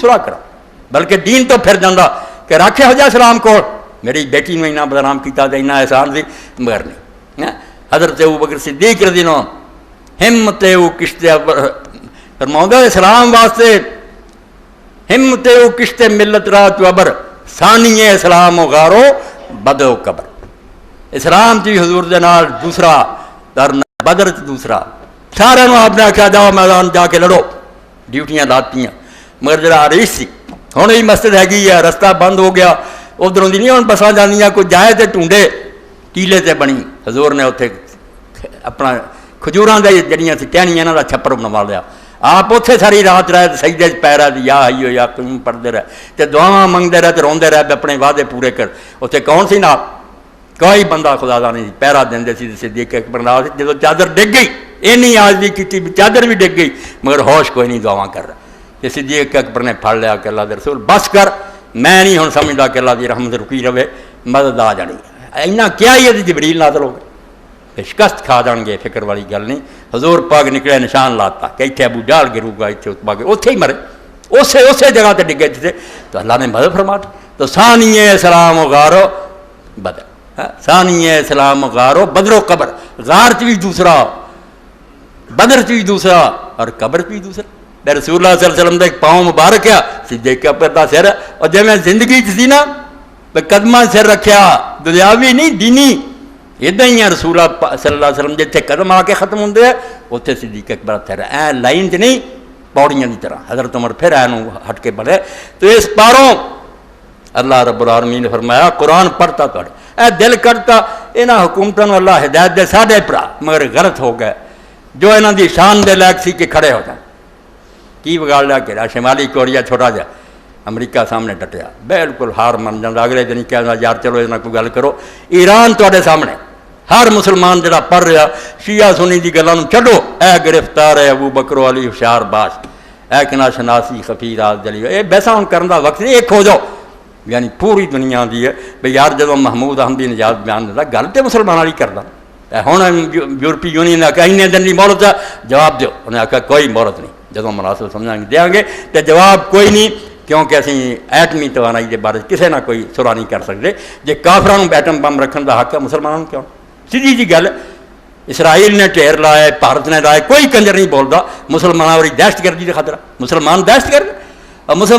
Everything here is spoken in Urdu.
سلا کرا بلکہ دین تو پھر جانا کہ رکھے ہو جا اسلام کو میری بیٹی میں اتنا بدنام کیا اتنا احسان سی مگر نہیں. حضرت ابوبکر صدیق رضی اللہ عنہ ہمت او کشت فرماؤں اسلام واسطے ہمت او کشت ملت رات ابر ثانی اسلام و غارو بدر و قبر. اسلام جی حضور دے نال دوسرا بدر دوسرا سارے آپ نے آخیا جاؤ میدان جا کے لڑو ڈیوٹیاں لاتیاں مگر جڑا عریش سی ہوں ہی مسجد ہے رستہ بند ہو گیا ادھروں دی نہیں ہوں بساں جانیاں کوئی جائے تے ٹونڈے ٹیلے تے بنی حضور نے اتنے اپنا کھجوراں دے جڑیاں سی ٹہنیاں انہاں دا چھپر بنوا لیا آپ اتنے ساری رات رہے سجدے چ پیرا دی یا آئیو یا کیوں پڑھتے رہے تے دعاواں منگتے رہے تے روندے رہے اپنے وعدے پورے کر. اتنے کون سی نال کوئی بندہ خدا دا نہیں پیرا دے سی صدیق اکبر نال جدوں چادر ڈگ گئی اینی آجزی کی چادر بھی ڈگ گئی مگر ہوش کوئی نہیں دعاواں کر رہا. کہ صدیق اکبر نے پھڑ لیا کہ اللہ دے رسول بس کر میں نہیں ہوں سمجھدا کہ اللہ دی رحمت رکی رہے مدد آ جانی اینا کیا ہی ہے جبریل نازل ہو گئے شکست کھا جان گے فکر والی گل نہیں. حضور پاک نکلے نشان لاتا کہ اتنے ابو جہل گرو گا اتنے اتبا کے اتنے ہی مرے اسی جگہ تے ڈگے تھے تو اللہ نے مدد فرما دی. تو ثانی اسلام و غارو بدر ثانی اسلام و غارو بدر و قبر غار چ بھی دوسرا بدر چ بھی دوسرا اور قبر چ بھی دوسرا. رسول اللہ صلی اللہ علیہ وسلم کا ایک پاؤں مبارک ہے صدیق اکبر دا سر اور جی میں زندگی چ سی نا قدمہ سر رکھیا دنیاوی نہیں دینی ادا ہی ہے. رسول اللہ صلی اللہ علیہ وسلم جتنے قدم آ کے ختم ہوتے ہیں اتنے صدیق اکبر سر اے لائن چ نہیں پوڑیاں کی طرح حضرت عمر پھر ہٹ کے بڑھے. تو اس پاروں اللہ رب العالمین نے فرمایا قرآن پڑھتا تھوڑے اے دل کرتا یہاں حکومتوں اللہ ہدایت دے ساڈے پرا مگر غلط ہو گئے جو یہاں دی شان دے لائق سی کہ کھڑے ہو جائیں. کی بگاڑ لیا کہ شمالی کوریا چھوٹا جا امریکہ سامنے ڈٹیا بالکل ہار من جانا اگلے دن کہنا یار چلو یہ کوئی گل کرو. ایران تے سامنے ہر مسلمان جڑا پڑھ رہا شیعہ سنی کی گلوں چھڈو اے گرفتار ہے ابو بکر علی ہوشیار باش اے کنا شناسی خفی راز جلی یہ بحثاں ہوں کرنے کا وقت نہیں. ایک ہو جاؤ یعنی پوری دنیا دی ہے بھئی یار جدو محمود احمدی نجات بیان دیتا گل تو مسلمان والی کرتا ہوں یورپی یونین نے آخیا این دن کی مہلت ہے جواب دیو انہیں آخیا کوئی مہلت نہیں جدو مناسب سمجھا دیا گے تو جواب کوئی نہیں کیونکہ اسی ایٹمی توانائی کے بارے کسی نہ کوئی سرا نہیں کر سکتے. جی کافران ایٹم بم رکھنے کا حق ہے مسلمانوں کیوں سیدھی جی گل. اسرائیل نے ٹھیر لائے بھارت نے لائے کوئی کنجر نہیں بولتا مسلمانوں والی دہشت گردی کا خطرہ مسلمان دہشت گرد اور مسلمان